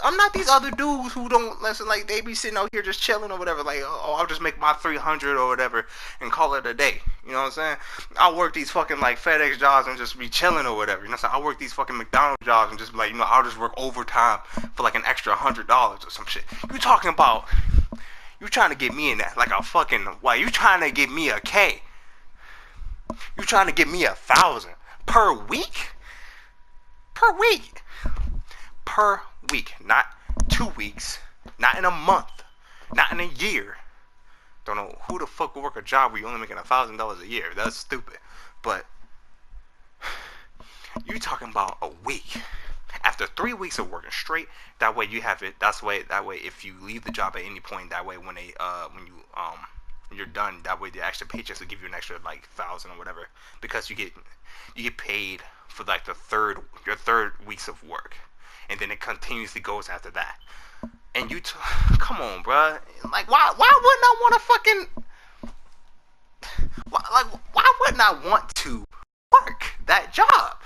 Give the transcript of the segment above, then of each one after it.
I'm not these other dudes who don't listen. Like they be sitting out here just chilling or whatever. Like, oh, I'll just make my 300 or whatever and call it a day. You know what I'm saying? I'll work these fucking like FedEx jobs and just be chilling or whatever. You know what I'm saying? I'll work these fucking McDonald's jobs and just be like, I'll just work overtime for like an extra $100 or some shit. You talking about? You trying to get me in that like a fucking? Why you trying to get me a K? You trying to get me 1,000 per week? Per week. Per week, not 2 weeks, not in a month, not in a year. Don't know who the fuck will work a job where you're only making $1,000 a year. That's stupid. But you talking about a week. After 3 weeks of working straight, that way you have it. That way if you leave the job at any point, that way when you're done, that way the extra paychecks will give you an extra like 1,000 or whatever, because you get paid for like your third weeks of work. And then it continuously goes after that. And come on, bruh. Like, why wouldn't I want to why wouldn't I want to work that job?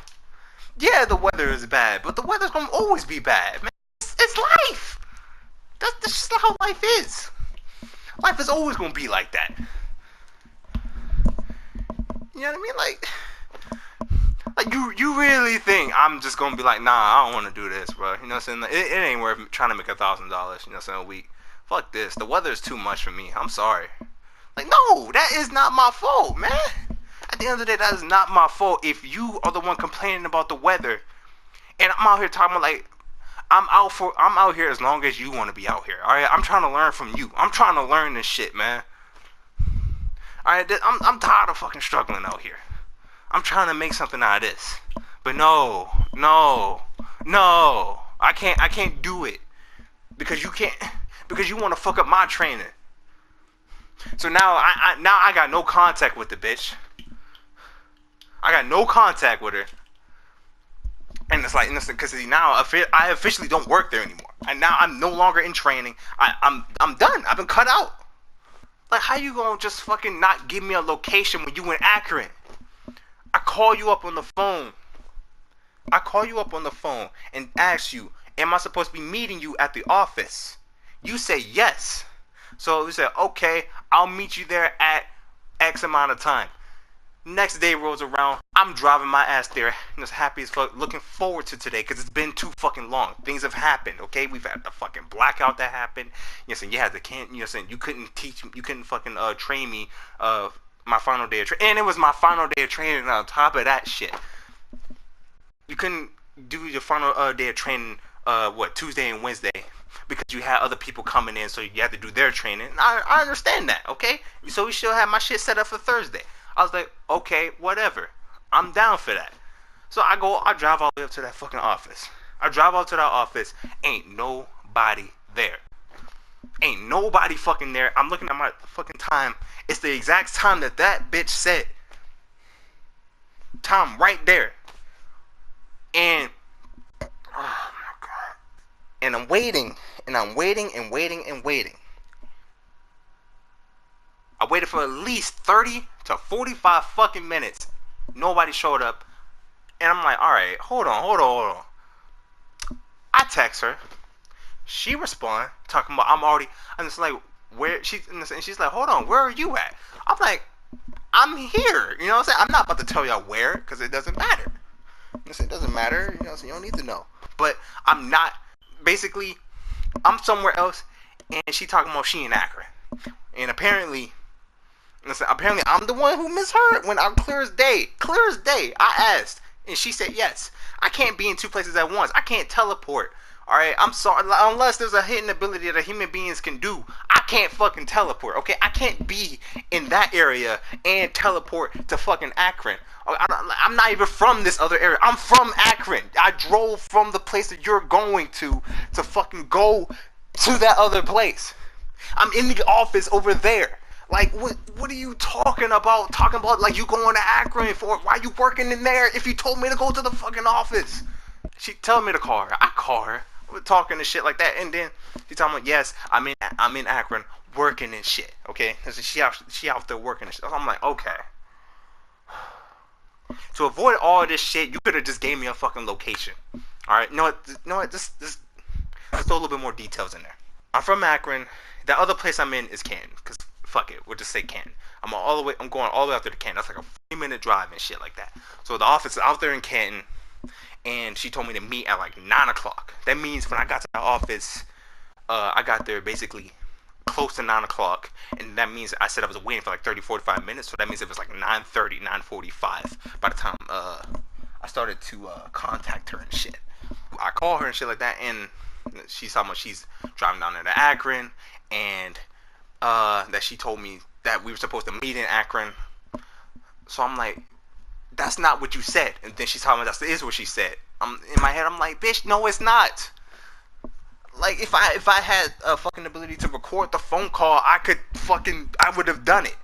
Yeah, the weather is bad, but the weather's gonna always be bad, man. It's life. That's just how life is. Life is always gonna be like that. You know what I mean? Like you really think I'm just gonna be like, nah, I don't want to do this, bro? You know what I'm saying? It ain't worth trying to make $1,000. You know what I'm saying? A week. Fuck this. The weather is too much for me. I'm sorry. Like, no, that is not my fault, man. At the end of the day, that is not my fault. If you are the one complaining about the weather, and I'm out here talking about like, I'm out here as long as you want to be out here. All right, I'm trying to learn from you. I'm trying to learn this shit, man. All right, I'm tired of fucking struggling out here. I'm trying to make something out of this, but no, I can't do it because you want to fuck up my training. So now I got no contact with the bitch. I got no contact with her, and it's like because now I officially don't work there anymore, and now I'm no longer in training. I'm done. I've been cut out. Like, how you gonna just fucking not give me a location when you in Akron? I call you up on the phone. And ask you, am I supposed to be meeting you at the office? You say yes. So we said, okay, I'll meet you there at X amount of time. Next day rolls around, I'm driving my ass there, just happy as fuck, looking forward to today, because it's been too fucking long. Things have happened, okay? We've had the fucking blackout that happened. You know, you had you couldn't fucking train me my final day of training, and it was my final day of training on top of that shit. You couldn't do your final day of training Tuesday and Wednesday because you had other people coming in, so you had to do their training. I understand that, okay? So we still had my shit set up for Thursday. I was like, okay, whatever. I'm down for that. So I drive all the way up to that fucking office. Ain't nobody there. Ain't nobody fucking there. I'm looking at my fucking time. It's the exact time that bitch said. Time right there. And oh my god. And I'm waiting. I waited for at least 30 to 45 fucking minutes. Nobody showed up. And I'm like, alright, hold on. I text her. She respond, talking about I'm just like, where and she's like, hold on, where are you at? I'm like, I'm here. You know what I'm saying? I'm not about to tell y'all where, because it doesn't matter. It doesn't matter, you know, so you don't need to know. But I'm not, basically, I'm somewhere else, and she talking about she in Akron. And apparently I'm the one who misheard when I'm clear as day. I asked, and she said yes. I can't be in two places at once. I can't teleport. Alright, I'm sorry, unless there's a hidden ability that human beings can do, I can't fucking teleport, okay? I can't be in that area and teleport to fucking Akron. I'm not even from this other area. I'm from Akron. I drove from the place that you're going to fucking go to that other place. I'm in the office over there. Like, what are you talking about? Talking about, like, you going to Akron for? Why you working in there if you told me to go to the fucking office? She told me to call her. I call her. We're talking and shit like that, and then she talking about, yes, I'm in Akron working and shit. Okay, she out there working and shit. I'm like, okay. To avoid all this shit, you could have just gave me a fucking location. All right, you know what? Just let's throw a little bit more details in there. I'm from Akron. The other place I'm in is Canton, cause fuck it, we'll just say Canton. I'm going all the way out there to Canton. That's like a 40-minute drive and shit like that. So the office is out there in Canton, and she told me to meet at like 9 o'clock. That means when I got to the office, I got there basically close to 9 o'clock, and that means I said I was waiting for like 30-45 minutes, so that means it was like 9:30, 9:45 by the time I started to contact her and shit. I call her and shit like that, and she's talking about she's driving down there to Akron, and that she told me that we were supposed to meet in Akron. So I'm like, that's not what you said. And then she's talking about that is what she said. I'm in my head, I'm like, bitch, no, it's not. Like, if I had a fucking ability to record the phone call, I would have done it.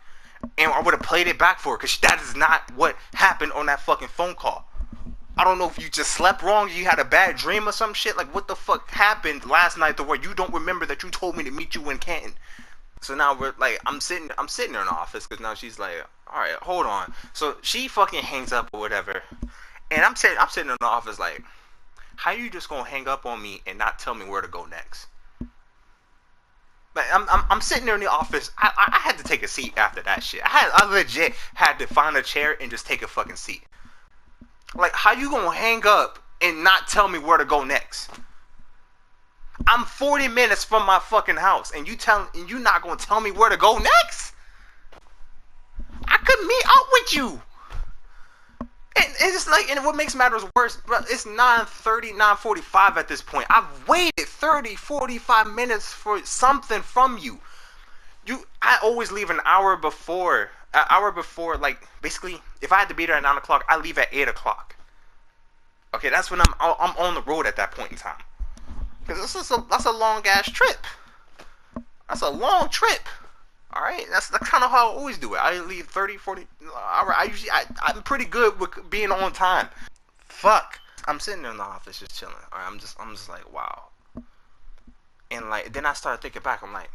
And I would have played it back for her, because that is not what happened on that fucking phone call. I don't know if you just slept wrong, you had a bad dream or some shit. Like, what the fuck happened last night to where you don't remember that you told me to meet you in Canton? So now we're like, I'm sitting there in the office, because now she's like, all right, hold on. So she fucking hangs up or whatever, and I'm sitting in the office like, how you just gonna hang up on me and not tell me where to go next? Like, I'm sitting there in the office. I had to take a seat after that shit. I legit had to find a chair and just take a fucking seat. Like, how you gonna hang up and not tell me where to go next? I'm 40 minutes from my fucking house, and you not gonna tell me where to go next? I could meet up with you. And it's like, and what makes matters worse, bro, it's 9:30, 9:45 at this point. I've waited 30-45 minutes for something from you. I always leave an hour before, like, basically, if I had to be there at 9 o'clock, I leave at 8 o'clock. Okay, that's when I'm on the road at that point in time. Because that's a long ass trip. That's a long trip. Alright, that's kind of how I always do it. I leave 30-40 hours. I'm pretty good with being on time. Fuck. I'm sitting there in the office just chilling. Alright, I'm just like, wow. And like, then I started thinking back, I'm like,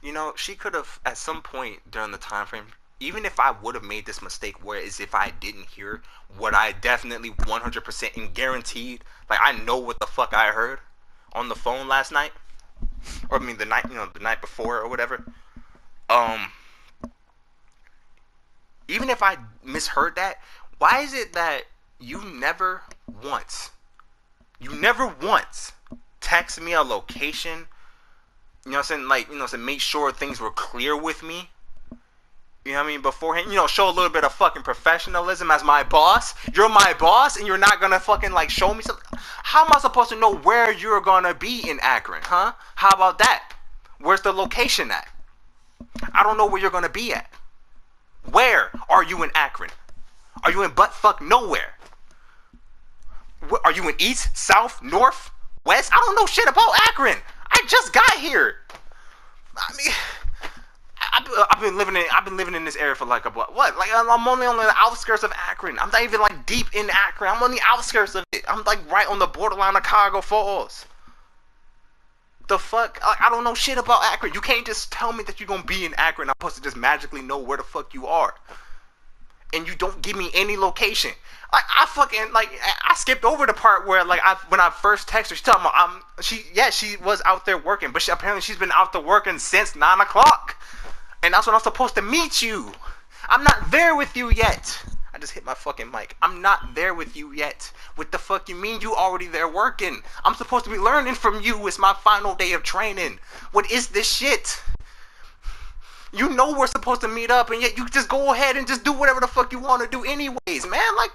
you know, she could have at some point during the time frame, even if I would have made this mistake, whereas if I didn't hear what I definitely 100% and guaranteed, like, I know what the fuck I heard on the phone last night, or I mean the night before or whatever. Even if I misheard that, why is it that you never once text me a location, you know what I'm saying, like, you know, to make sure things were clear with me? You know what I mean? Beforehand, you know, show a little bit of fucking professionalism as my boss. You're my boss, and you're not gonna fucking, like, show me something. How am I supposed to know where you're gonna be in Akron, huh? How about that? Where's the location at? I don't know where you're gonna be at. Where are you in Akron? Are you in buttfuck nowhere? Are you in east, south, north, west? I don't know shit about Akron. I just got here. I mean, I've been living in this area for like like, I'm only on the outskirts of Akron. I'm not even like deep in Akron. I'm on the outskirts of it. I'm like right on the borderline of Cuyahoga Falls. The fuck? Like, I don't know shit about Akron. You can't just tell me that you're gonna be in Akron. I'm supposed to just magically know where the fuck you are, and you don't give me any location. Like, I skipped over the part where, like, when I first texted her, she told me she was out there working, but apparently she's been out there working since 9 o'clock. And that's when I'm supposed to meet you. I'm not there with you yet. I just hit my fucking mic. I'm not there with you yet. What the fuck you mean you already there working? I'm supposed to be learning from you. It's my final day of training. What is this shit? You know we're supposed to meet up, and yet you just go ahead and just do whatever the fuck you want to do anyways, man. Like,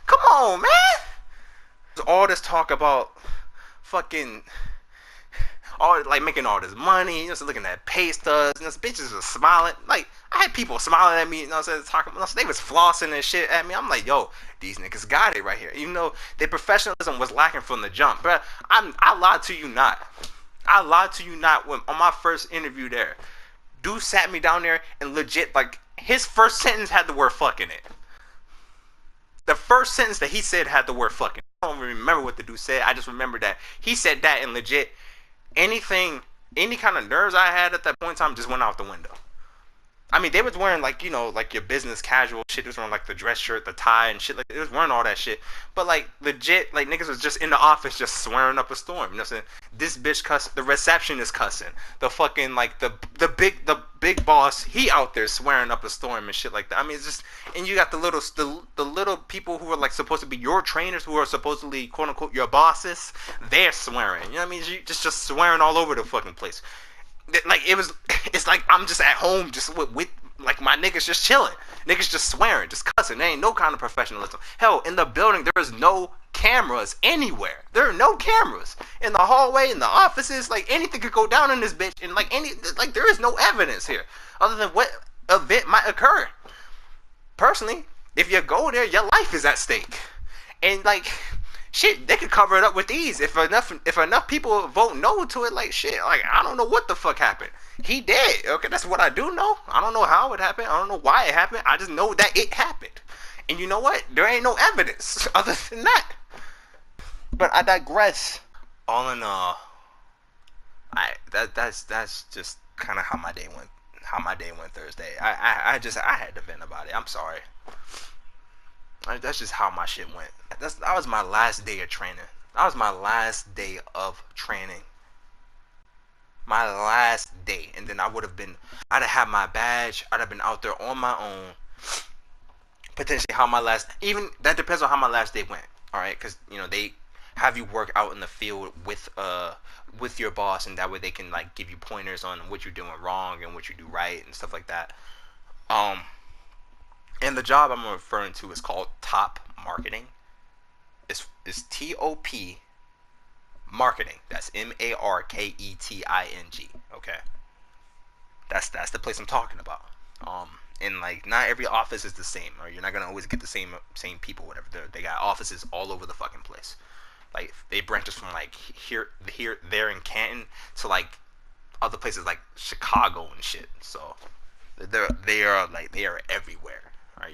come on, man. All this talk about fucking... like making all this money, you know, looking at pay stubs, you know, bitches was smiling. Like, I had people smiling at me, you know, talking, they was flossing and shit at me. I'm like, yo, these niggas got it right here. Even though their professionalism was lacking from the jump, but I lied to you not. I lied to you not when on my first interview there. Dude sat me down there and legit, like, his first sentence had the word fuck in it. The first sentence that he said had the word fucking. I don't remember what the dude said. I just remember that he said that, and legit, any kind of nerves I had at that point in time just went out the window. I mean, they was wearing, like, you know, like your business casual shit. They was wearing like the dress shirt, the tie and shit. Like, they was wearing all that shit. But like legit, like, niggas was just in the office just swearing up a storm. You know what I'm saying? this bitch cuss. The receptionist cussing. The fucking like the big boss. He out there swearing up a storm and shit like that. I mean, it's just, and you got the little people who are like supposed to be your trainers, who are supposedly quote unquote your bosses. They're swearing. You know what I mean? You just swearing all over the fucking place. Like it's like I'm just at home just with like my niggas just chilling. Niggas just swearing, just cussing. There ain't no kind of professionalism. Hell, in the building, there is no cameras anywhere. There are no cameras. In the hallway, in the offices, like anything could go down in this bitch. And like there is no evidence here. Other than what event might occur. Personally, if you go there, your life is at stake. And like, shit, they could cover it up with ease. If enough people vote no to it, like shit, like I don't know what the fuck happened. He dead. Okay, that's what I do know. I don't know how it happened. I don't know why it happened. I just know that it happened. And you know what? There ain't no evidence other than that. But I digress. All in all, that's just kind of how my day went. How my day went Thursday. I had to vent about it. I'm sorry. That's just how my shit went. That was my last day of training. That was my last day of training. My last day. And then I'd have had my badge. I'd have been out there on my own. Potentially how my last, even, that depends on how my last day went. Alright, because, you know, they have you work out in the field with your boss, and that way they can, like, give you pointers on what you're doing wrong and what you do right and stuff like that. And the job I'm referring to is called top marketing. It's TOP marketing. That's MARKETING. Okay, that's the place I'm talking about. And like not every office is the same, or you're not gonna always get the same people. Whatever. They got offices all over the fucking place. Like they branches from like here, there in Canton to like other places like Chicago and shit. So they are everywhere. Right,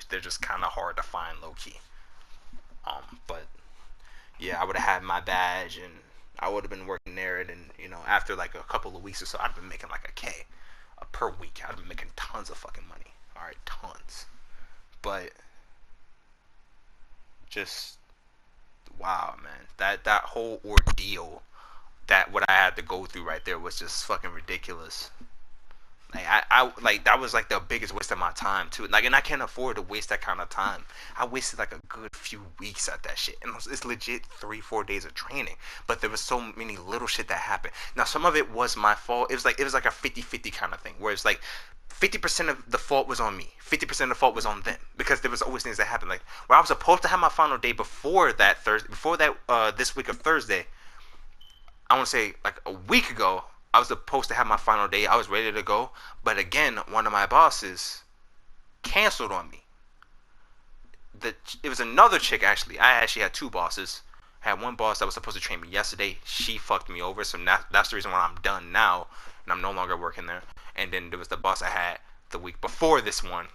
they're just kind of hard to find low key. But yeah, I would have had my badge and I would have been working there, and you know, after like a couple of weeks or so, I'd been making like a K per week. I'd been making tons of fucking money. All right, tons. But just wow, man, that whole ordeal, that what I had to go through right there was just fucking ridiculous. Like I like that was like the biggest waste of my time too. Like, and I can't afford to waste that kind of time. I wasted like a good few weeks at that shit, and it's legit 3-4 days of training. But there was so many little shit that happened. Now some of it was my fault. It was like a 50-50 kind of thing, where it's like 50% of the fault was on me, 50% of the fault was on them, because there was always things that happened. Like where I was supposed to have my final day before that this week of Thursday. I want to say like a week ago. I was supposed to have my final day. I was ready to go. But again, one of my bosses canceled on me. It was another chick, actually. I actually had two bosses. I had one boss that was supposed to train me yesterday. She fucked me over. So that's the reason why I'm done now. And I'm no longer working there. And then there was the boss I had the week before this one.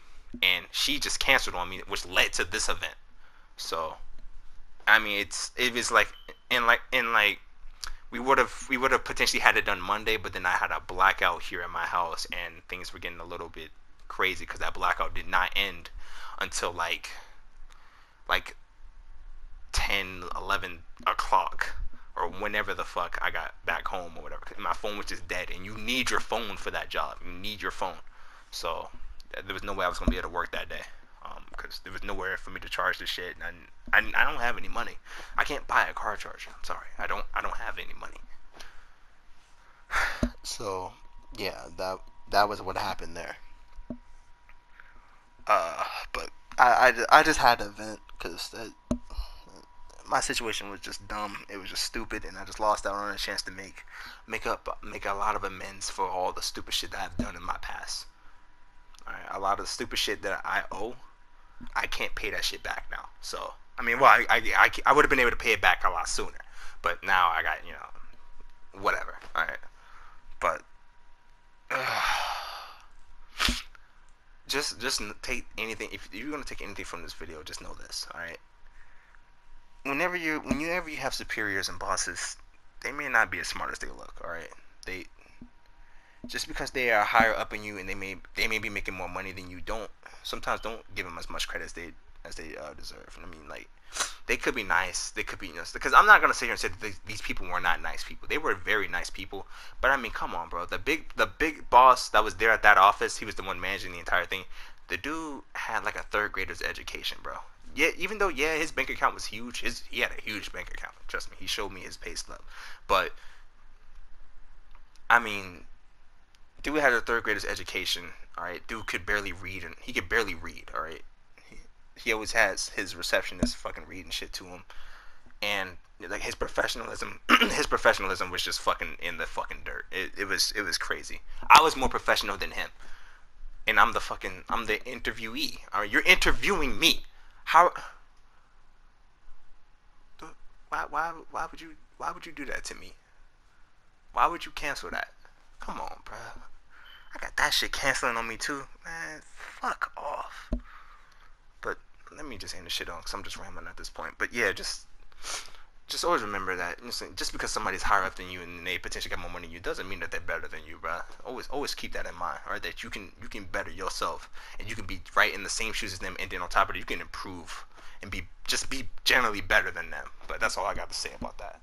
And she just canceled on me, which led to this event. So, I mean, it was like, we would have potentially had it done Monday, but then I had a blackout here at my house, and things were getting a little bit crazy because that blackout did not end until like 10, 11 o'clock, or whenever the fuck I got back home or whatever. My phone was just dead, and you need your phone for that job. You need your phone. So there was no way I was gonna be able to work that day, because there was nowhere for me to charge this shit, and I don't have any money. I can't buy a car charger. I'm sorry. I don't have any money. So yeah, that was what happened there. But I just had to vent because my situation was just dumb. It was just stupid, and I just lost out on a chance to make a lot of amends for all the stupid shit that I've done in my past. All right, a lot of the stupid shit that I owe, I can't pay that shit back now. So I mean, well, I would have been able to pay it back a lot sooner, but now I got, you know, whatever. All right, but just take anything. If you're gonna take anything from this video, just know this. All right. Whenever you have superiors and bosses, they may not be as smart as they look. All right. They just because they are higher up in you and they may be making more money than you, sometimes don't give them as much credit as they deserve. I mean, like, they could be nice. They could be, because I'm not gonna sit here and say that these people were not nice people. They were very nice people. But I mean, come on, bro. The big boss that was there at that office, he was the one managing the entire thing. The dude had like a third grader's education, bro. Yeah, even though his bank account was huge. He had a huge bank account. Trust me, he showed me his pay stub. But I mean, dude had a third grader's education. All right, dude could barely read, and he could barely read. All right, he always has his receptionist fucking reading shit to him, and like his professionalism, his professionalism was just fucking in the fucking dirt. It was crazy. I was more professional than him, and I'm the interviewee. All right, you're interviewing me. How? Why would you do that to me? Why would you cancel that? Come on, bro. I got that shit canceling on me too, man. Fuck off. But let me just end the shit on, cause I'm just rambling at this point. But yeah, just always remember that just because somebody's higher up than you and they potentially got more money than you doesn't mean that they're better than you, bro. Always keep that in mind, alright? That you can better yourself and you can be right in the same shoes as them, and then on top of it, you can improve and be generally better than them. But that's all I got to say about that.